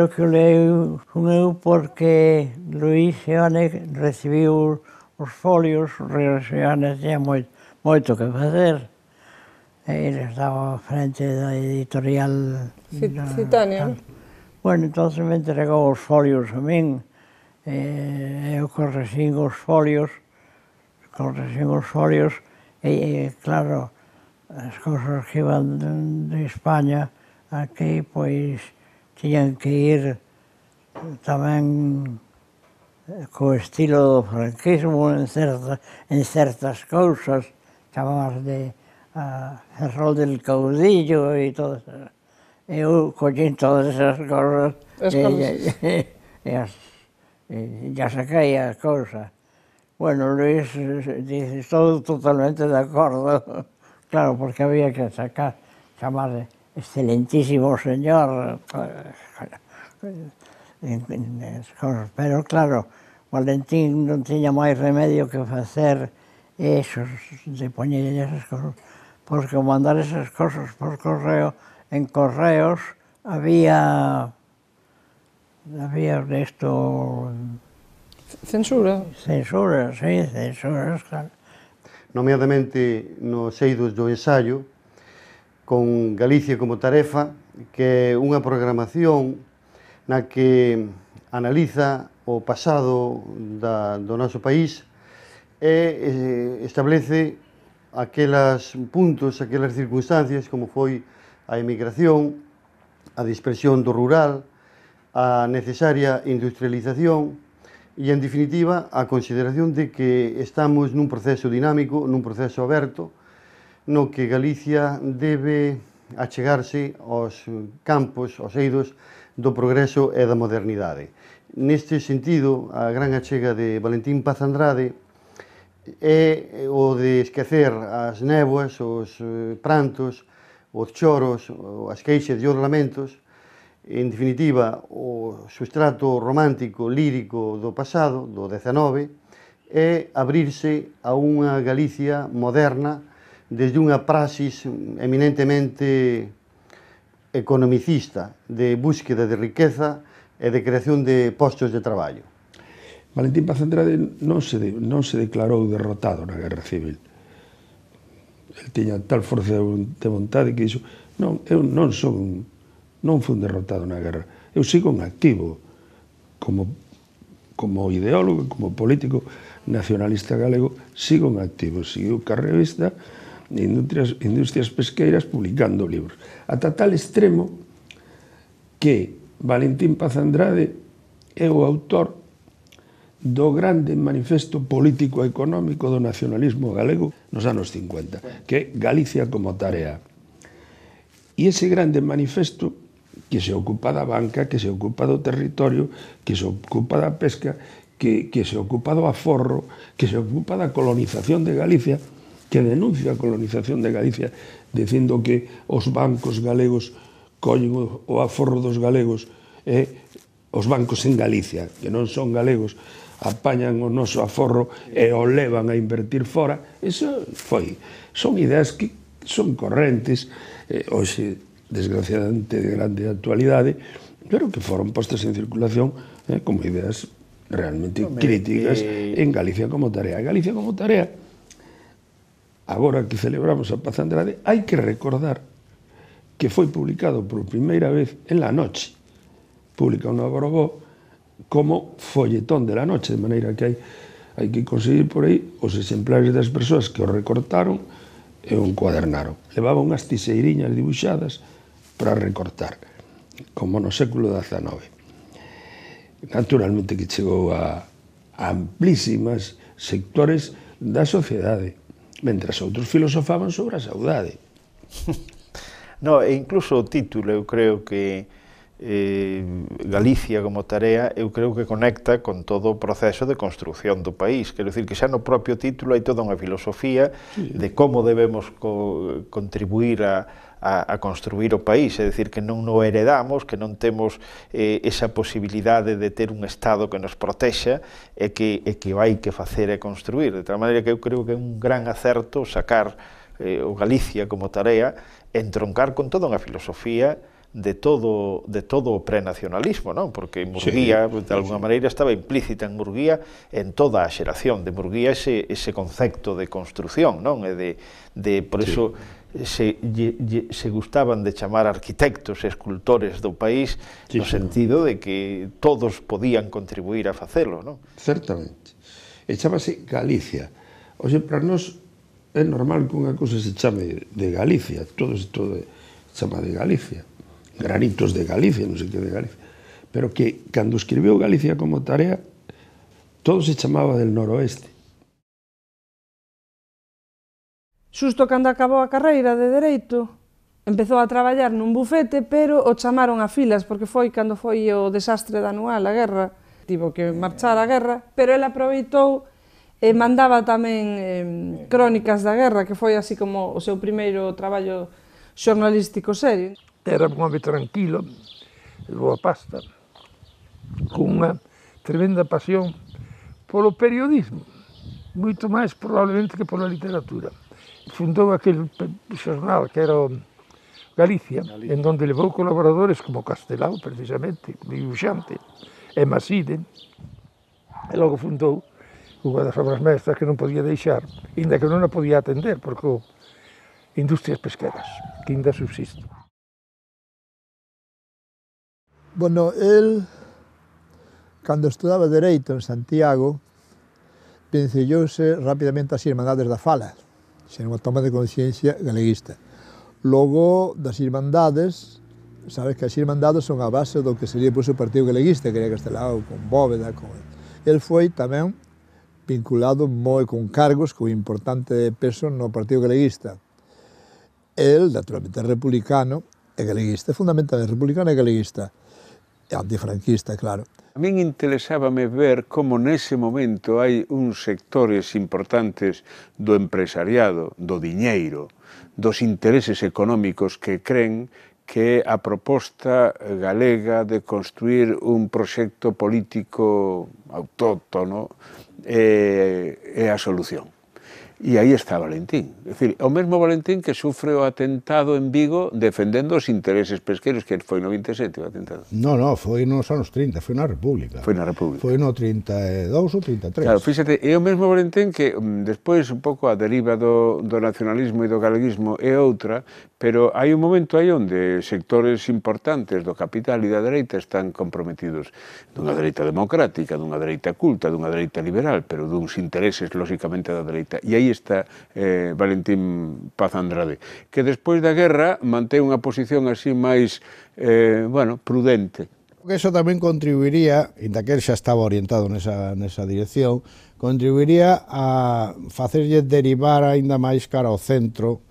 que o leu eu porque Luis Seoane recibiu os folios, Seoane tinha moito que facer. Ele estaba frente da editorial... Citania, non? Bueno, entón me entregou os folios a min, eu correxín os folios, e claro, as cousas que iban de España aquí, pois, tiñan que ir tamén co estilo do franquismo en certas cousas, chamadas de Ferrol del Caudillo e todo eso. Eu collín todas esas cousas e ya saquei a cousa. Bueno, Luis dice, estou totalmente de acordo, claro, porque había que sacar, chamar excelentísimo señor, pero claro, Valentín non tiña máis remedio que facer esos, de poñer esas cousas, porque ao mandar esas cousas por correo, en correos había esto... Censura? Censura, sí, censuras, claro. Nomeadamente nos eidos do ensaio, con Galicia como tarefa, que é unha programación na que analiza o pasado do noso país e establece aquelas puntos, aquelas circunstancias, como foi a emigración, a dispersión do rural, a necesaria industrialización e, en definitiva, a consideración de que estamos nun proceso dinámico, nun proceso aberto, no que Galicia debe achegarse aos campos, aos eidos do progreso e da modernidade. Neste sentido, a gran achega de Valentín Paz Andrade é o de esquecer as néboas, os prantos, os choros, as queixas e os lamentos, en definitiva, o sustrato romántico, lírico do pasado, do XIX, é abrirse a unha Galicia moderna desde unha praxis eminentemente economicista, de búsqueda de riqueza e de creación de postos de traballo. Valentín Paz Andrade non se declarou derrotado na Guerra Civil. El tiña tal forza de vontade que dixo, non, eu non fui derrotado na guerra, eu sigo en activo como ideólogo, como político nacionalista galego, sigo en activo, sigo ca revista Industrias Pesqueiras publicando libros, ata tal extremo que Valentín Paz Andrade é o autor do grande manifesto político e económico do nacionalismo galego nos anos 50, que é Galicia como tarea. E ese grande manifesto que se ocupa da banca, que se ocupa do territorio, que se ocupa da pesca, que se ocupa do aforro, que se ocupa da colonización de Galicia, que denuncia a colonización de Galicia, dicindo que os bancos galegos collen o aforro dos galegos e os bancos en Galicia, que non son galegos, apañan o noso aforro e o levan a invertir fora. Son ideas que son correntes, hoxe, desgraciadamente, de grande actualidade, pero que foron postas en circulación como ideas realmente críticas en Galicia como tarea. Galicia como tarea, agora que celebramos a Paz Andrade, hai que recordar que foi publicado por primeira vez en La Noche, publica unha Borobó como folletón de La Noche, de maneira que hai que conseguir por aí os exemplares das persoas que o recortaron e o encuadernaron. Levaba unhas tiseiriñas dibuixadas para recortar, como no século XIX. Naturalmente que chegou a amplísimas sectores da sociedade, mentras outros filosofaban sobre a saudade. No, e incluso o título, eu creo que Galicia como tarea, eu creo que conecta con todo o proceso de construción do país. Quero dicir que xa no propio título hai toda unha filosofía de como debemos contribuir a construir o país, é dicir, que non o heredamos, que non temos esa posibilidade de ter un Estado que nos protexa e que vai que facer e construir, de tal maneira que eu creo que é un gran acerto sacar o Galicia como tarea, entroncar con toda unha filosofía de todo o prenacionalismo, non? Porque Murguía, de alguna maneira, estaba implícita en Murguía en toda a xeración de Murguía ese concepto de construción, non? Por iso se gustaban de chamar arquitectos e escultores do país, no sentido de que todos podían contribuir a facelo, non? Certamente. E chamase Galicia. Oxe, para nós é normal que unha cousa se chame de Galicia, todo se chama de Galicia, granitos de Galicia, non sei que de Galicia, pero que cando escribiu Galicia como tarea, todo se chamaba del noroeste. Xusto cando acabou a carreira de Dereito, empezou a traballar nun bufete, pero o chamaron a filas, porque foi cando foi o desastre da anual, a guerra, tivo que marchar a guerra, pero ele aproveitou e mandaba tamén crónicas da guerra, que foi así como o seu primeiro traballo xornalístico serio. Era un home tranquilo, de boa pasta, con unha tremenda pasión polo periodismo, moito máis probablemente que pola literatura. Fundou aquel xornal que era Galicia, en donde levou colaboradores como Castelao, precisamente, dibuixante, e Maside, e logo fundou unha das obras mestras que non podía deixar, ainda que non a podía atender, porque Industrias Pesqueras, que ainda subsiste. Bueno, él, cando estudaba Dereito en Santiago, vencellouse rapidamente as Irmandades da Fala, xa unha toma de conciencia galeguista. Logo das Irmandades, sabes que as Irmandades son a base do que sería o Partido Galeguista, que era Castelao, con Bóveda, con... El foi tamén vinculado moi con cargos con importante peso no Partido Galeguista. El, naturalmente, é republicano e galeguista, fundamentalmente republicano e galeguista, e antifranquista, claro. A min interesábame ver como nese momento hai uns sectores importantes do empresariado, do diñeiro, dos intereses económicos que creen que a proposta galega de construir un proxecto político autóctono é a solución. E aí está Valentín. É dicir, o mesmo Valentín que sufre o atentado en Vigo defendendo os intereses pesqueros, que foi no 27 o atentado. No, foi nos anos 30, foi na República. Foi na República. Foi no 32 ou 33. Claro, fíxate, é o mesmo Valentín que despois un pouco a deriva do nacionalismo e do galeguismo é outra, pero hai un momento aí onde sectores importantes do capital e da dereita están comprometidos dunha dereita democrática, dunha dereita culta, dunha dereita liberal, pero duns intereses, lóxicamente, da dereita. E aí está Valentín Paz Andrade, que despois da guerra mantén unha posición así máis, prudente. Eso tamén contribuiría, inda que él xa estaba orientado nesa dirección, contribuiría a facerlle derivar aínda máis cara ao centro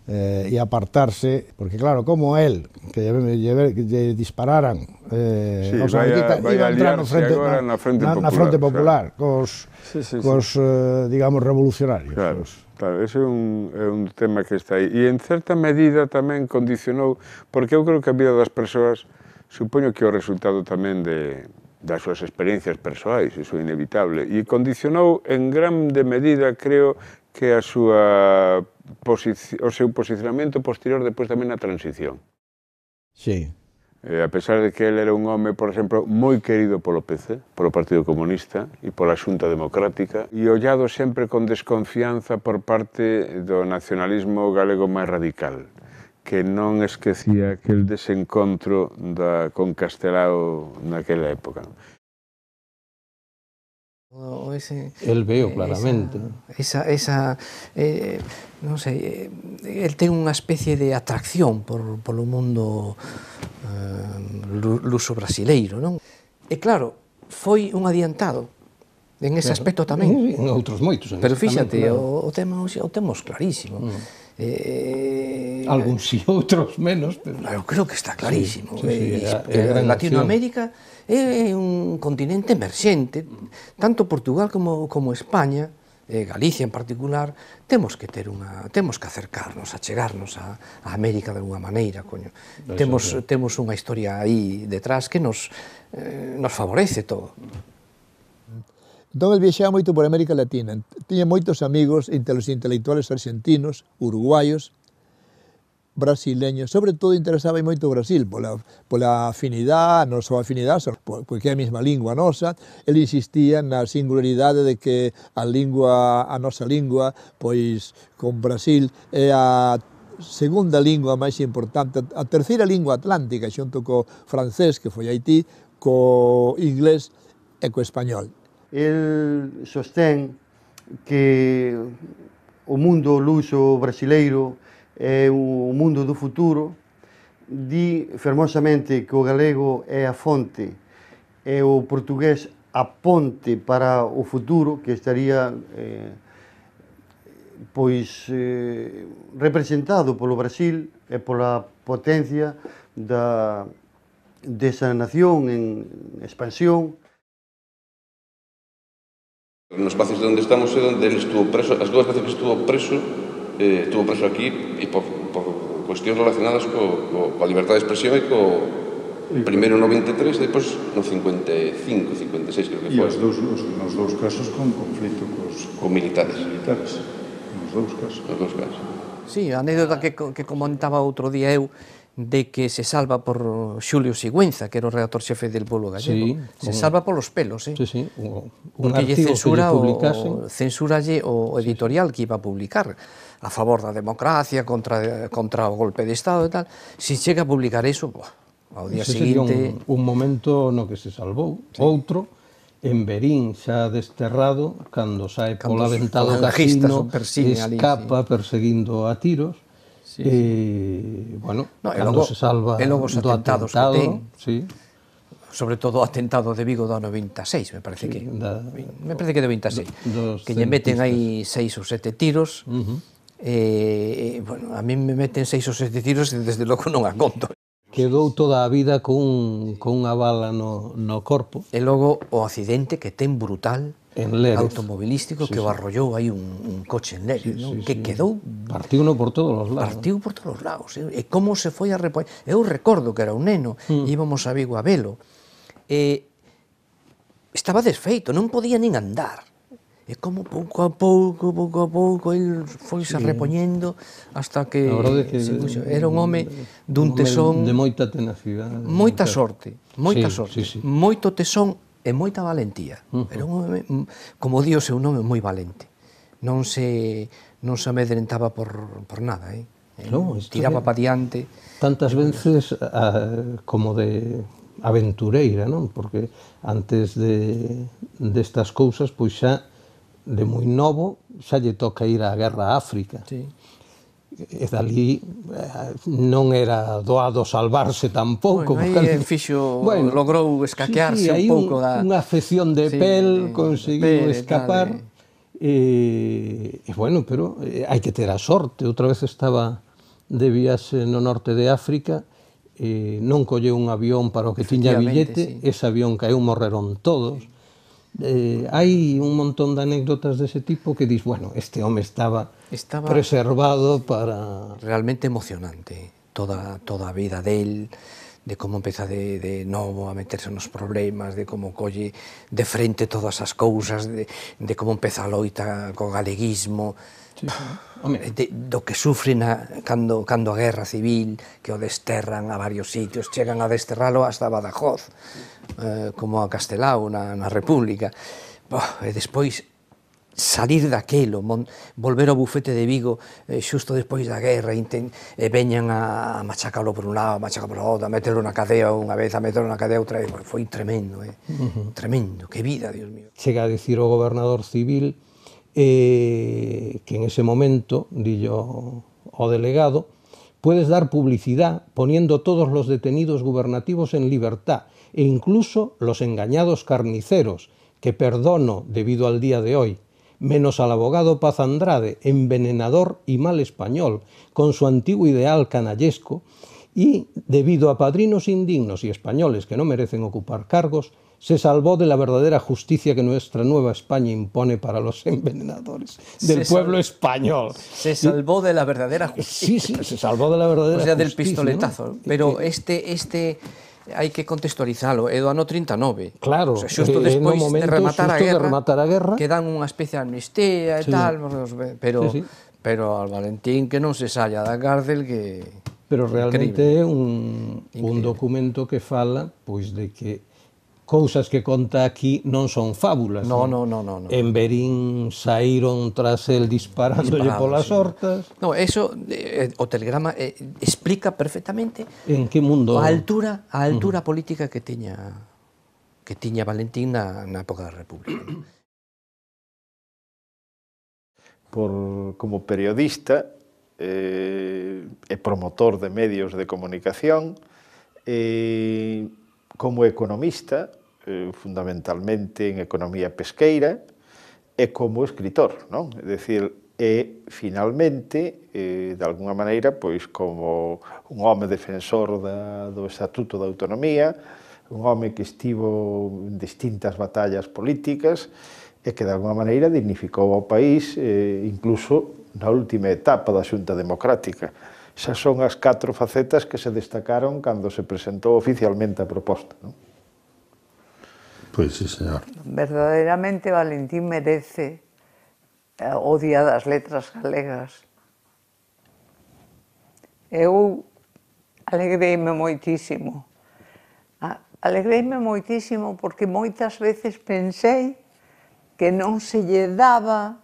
e apartarse, porque claro, como él, que lle dispararan os anarquistas, iba a entrar na Fronte Popular, cos digamos, revolucionarios. Claro, ese é un tema que está aí. E en certa medida tamén condicionou, porque eu creo que a vida das persoas, supoño que é o resultado tamén das súas experiencias persoais, iso é inevitable, e condicionou en grande medida, creo, que o seu posicionamento posterior depois tamén na transición. Sí. A pesar de que ele era un home, por exemplo, moi querido polo PC, polo Partido Comunista e pola Xunta Democrática, e ollado sempre con desconfianza por parte do nacionalismo galego máis radical, que non esquecía aquel desencontro con Castelao naquela época. El veo claramente. Non sei, el ten unha especie de atracción polo mundo luso-brasileiro, non? E claro, foi un adiantado en ese aspecto tamén. En outros moitos. Pero fíxate, o temos clarísimo. Algúns si, outros menos. Eu creo que está clarísimo. Latinoamérica é un continente emerxente, tanto Portugal como España, Galicia en particular, temos que acercarnos, achegarnos a América de alguna maneira, coño. Temos unha historia aí detrás que nos favorece todo. Entón, el viaxaba moito por América Latina. Tiña moitos amigos entre os intelectuales argentinos, uruguayos, brasileños. Sobre todo interesaba moito o Brasil, pola afinidade, non só afinidade, porque é a mesma lingua nosa. El insistía na singularidade de que a nosa lingua, pois, con Brasil, é a segunda lingua máis importante, a terceira lingua atlántica, xunto co francés, que foi Haití, co inglés e co español. El sostén que o mundo luso brasileiro é o mundo do futuro, di fermosamente que o galego é a fonte e o portugués a ponte para o futuro, que estaría representado polo Brasil e pola potencia desa nación en expansión. Nos espacios onde estamos é onde ele estuvo preso, as dúas veces que estuvo preso aquí e por cuestións relacionadas coa libertad de expresión e primeiro no 23 e depois no 55, 56 creo que foi. E nos dous casos con conflito cos militares. Nos dous casos. Sí, a anécdota que comentaba outro día eu, de que se salva por Xulio Sigüenza, que era o redactor xefe del Pueblo Gallego. Se salva polos pelos, Sí, sí, un porque lle censura publicasen. o editorial que iba a publicar a favor da democracia, contra o golpe de Estado e tal. Se chega a publicar eso, ao día seguinte... un momento no que se salvou. Outro, en Berín, xa desterrado, cando sae pola ventá do casino, escapa perseguindo a tiros, bueno, cando se salva do atentado, sobre todo o atentado de Vigo do 96, me parece que do 26, que lle meten aí 6 ou 7 tiros, bueno, a mí me meten 6 ou 7 tiros e desde logo non a conto. Quedou toda a vida con unha bala no corpo. E logo o accidente que ten brutal automobilístico, que o arrollou aí un coche en Lérez, que quedou... Partiuno por todos os lados. Partiu por todos os lados. E como se foi a repoñer... Eu recordo que era un neno, íbamos a Vigo a velo, e estaba desfeito, non podía nin andar. E como pouco a pouco, el foise repoñendo hasta que... Era un home dun tesón... De moita tenacidade. Moita sorte, moito tesón e moita valentía. Era un home, como di o seu nome, moi valente. Non se amedrentaba por nada, tiraba pa diante. Tantas veces como de aventureira, non? Porque antes destas cousas, pois xa de moi novo, xa lle toca ir á guerra a África. E dali non era doado salvarse tampouco. Aí logrou escaquearse un pouco da... Unha afección de pel, conseguiu escapar. E, bueno, pero hai que ter a sorte. Outra vez estaba de viaxe no norte de África, non colleu un avión para o que tiña billete, ese avión caeu, morreron todos. Hai un montón de anécdotas dese tipo que dis, bueno, este home estaba preservado para... Realmente emocionante toda a vida del, de como empeza de novo a meterse nos problemas, de como colle de frente todas as cousas, de como empeza a loita co galeguismo, do que sufren cando a guerra civil, que o desterran a varios sitios, chegan a desterralo hasta Badajoz, como a Castelao na República, e despois salir daquelo, volver ao bufete de Vigo xusto despois da guerra, e veñan a machacalo por un lado, a machacalo por outro, a meterlo na cadea unha vez, a meterlo na cadea outra vez, foi tremendo, tremendo, que vida, Dios mío. Chega a dicir o gobernador civil que en ese momento, dillo o delegado, puedes dar publicidad poniendo todos los detenidos gubernativos en libertad e incluso los engañados carniceros, que perdono debido al día de hoy, menos al abogado Paz Andrade, envenenador y mal español, con su antiguo ideal canallesco, y debido a padrinos indignos y españoles que no merecen ocupar cargos, se salvó de la verdadera justicia que nuestra nueva España impone para los envenenadores del pueblo español. Se salvó de la verdadera justicia. Sí, se salvó de la verdadera justicia. O sea, del pistoletazo. Pero este hai que contextualizalo, é do ano 39. Claro, xusto despois de rematar a guerra, que dan unha especie de amnistía e tal, pero al Valentín que non se salla da cárcel que... Pero realmente é un documento que fala pois de que cousas que conta aquí non son fábulas. No. En Berín saíron tras el disparándolle polas hortas. No, eso, o telegrama explica perfectamente en que mundo a altura política que tiña Valentín na época da República. Como periodista e promotor de medios de comunicación, como economista, fundamentalmente en economía pesqueira, e como escritor, non? É dicir, finalmente, de alguna maneira, pois como un home defensor do Estatuto da Autonomía, un home que estivo en distintas batallas políticas e que de alguna maneira dignificou ao país, incluso na última etapa da Xunta Democrática. Esas son as 4 facetas que se destacaron cando se presentou oficialmente a proposta, non? Pois sí, señor. Verdadeiramente Valentín merece o Día das Letras Galegas. Eu alegreime moitísimo. Alegreime moitísimo porque moitas veces pensei que non se lle daba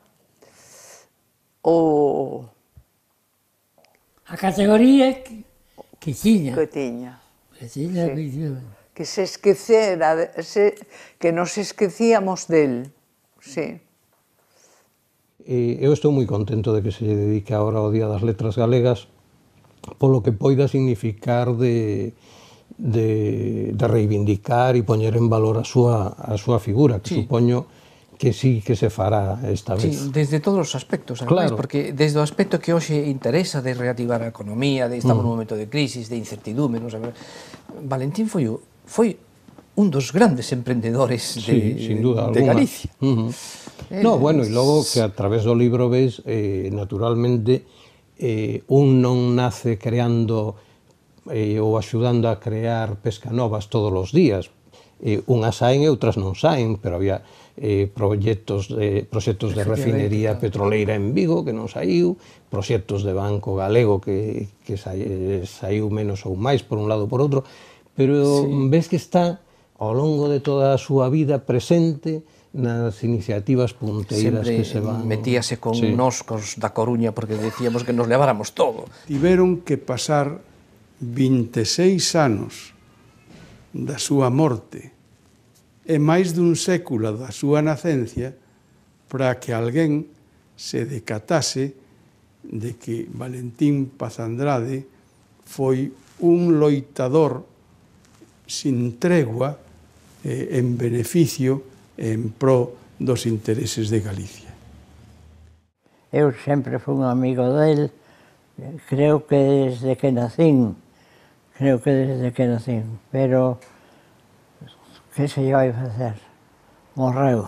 a categoría que tiña. Que tiña. Que se esquecera, que nos esquecíamos del. Sí. Eu estou moi contento de que se lle dedique agora ao Día das Letras Galegas polo que poida significar de reivindicar e poñer en valor a súa figura, que supoño que sí que se fará esta vez. Sí, desde todos os aspectos, ademais, porque desde o aspecto que hoxe interesa de reactivar a economía, de estamos nun momento de crisis, de incertidumbre, Valentín foi un dos grandes emprendedores de Galicia. No, bueno, e logo que a través do libro ves, naturalmente, un non nace creando ou axudando a crear pescanovas todos os días. Unhas saen e outras non saen, pero había proxectos de refinería petroleira en Vigo que non saiu, proxectos de Banco Galego que saiu menos ou máis por un lado ou por outro, pero ves que está ao longo de toda a súa vida presente nas iniciativas punteiras que se van... Metíase con nós, cos da Coruña, porque decíamos que nos leváramos todo. Tiveron que pasar 26 anos da súa morte e máis dun século da súa nacencia para que alguén se decatase de que Valentín Paz Andrade foi un loitador sin tregua en beneficio e en pro dos intereses de Galicia. Eu sempre fui un amigo del, creo que desde que nacín, pero que se lle vai facer? Morreu.